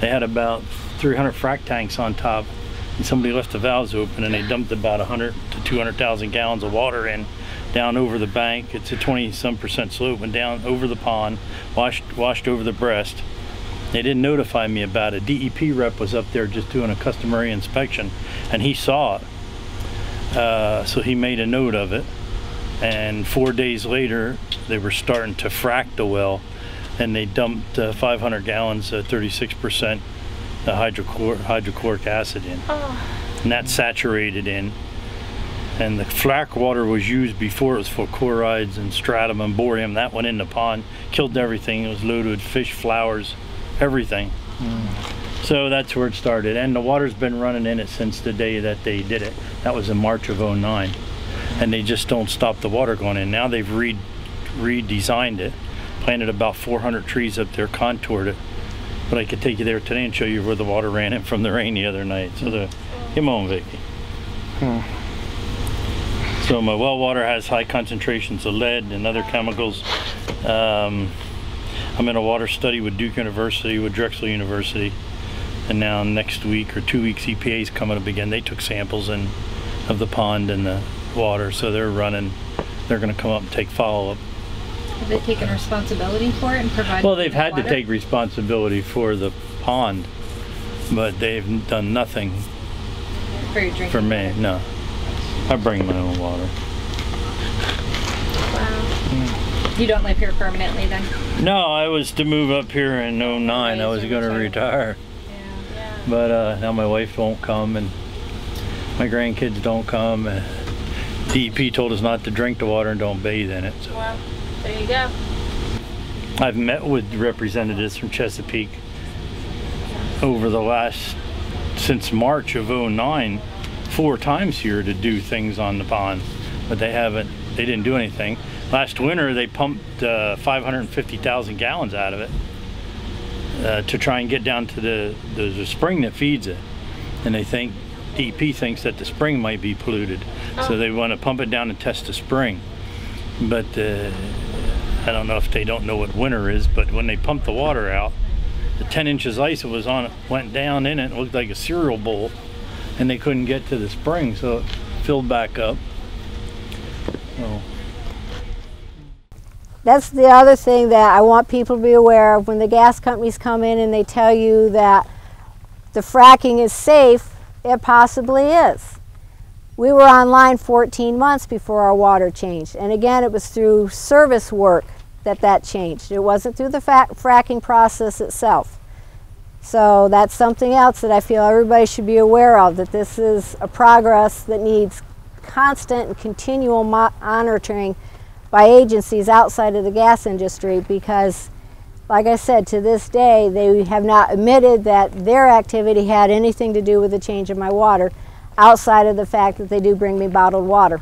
They had about 300 frac tanks on top, and somebody left the valves open, and they dumped about 100 to 200,000 gallons of water in, down over the bank. It's a 20-some% slope, and down over the pond, washed over the breast. They didn't notify me about it. DEP rep was up there just doing a customary inspection, and he saw it. So he made a note of it, and 4 days later they were starting to frack the well, and they dumped 500 gallons, 36% hydrochloric acid in. And that saturated in. And the frack water was used before. It was for chlorides and stratum and borium. That went in the pond, killed everything. It was loaded with fish, flowers, everything. So that's where it started. And the water's been running in it since the day that they did it. That was in March of '09. And they just don't stop the water going in. Now they've redesigned it, planted about 400 trees up there, contoured it. But I could take you there today and show you where the water ran in from the rain the other night. So come on, Vicky. So my well water has high concentrations of lead and other chemicals. I'm in a water study with Duke University, with Drexel University, and now next week or 2 weeks EPA is coming up again. They took samples of the pond and the water, so they're going to come up and take follow-up. Have they taken responsibility for it and provided? Well, they've had to take responsibility for the pond, but they've done nothing for me. No. I bring my own water. Wow. You don't live here permanently then? No, I was to move up here in '09. I was going to retire. Yeah. But now my wife won't come, and my grandkids don't come. DEP told us not to drink the water and don't bathe in it. So. Well, there you go. I've met with representatives from Chesapeake over the since March of '09. 4 times here to do things on the pond, but they didn't do anything. Last winter they pumped 550,000 gallons out of it to try and get down to the spring that feeds it, and they think DEP thinks that the spring might be polluted, so they want to pump it down and test the spring. But I don't know if they don't know what winter is, but when they pumped the water out, the 10 inches ice that was on it went down in it. It looked like a cereal bowl, and they couldn't get to the spring, so it filled back up. So. That's the other thing that I want people to be aware of. When the gas companies come in and they tell you that the fracking is safe, it possibly is. We were online 14 months before our water changed, and again, it was through service work that changed. It wasn't through the fracking process itself. So that's something else that I feel everybody should be aware of, that this is a progress that needs constant and continual monitoring by agencies outside of the gas industry, because, like I said, to this day, they have not admitted that their activity had anything to do with the change of my water, outside of the fact that they do bring me bottled water.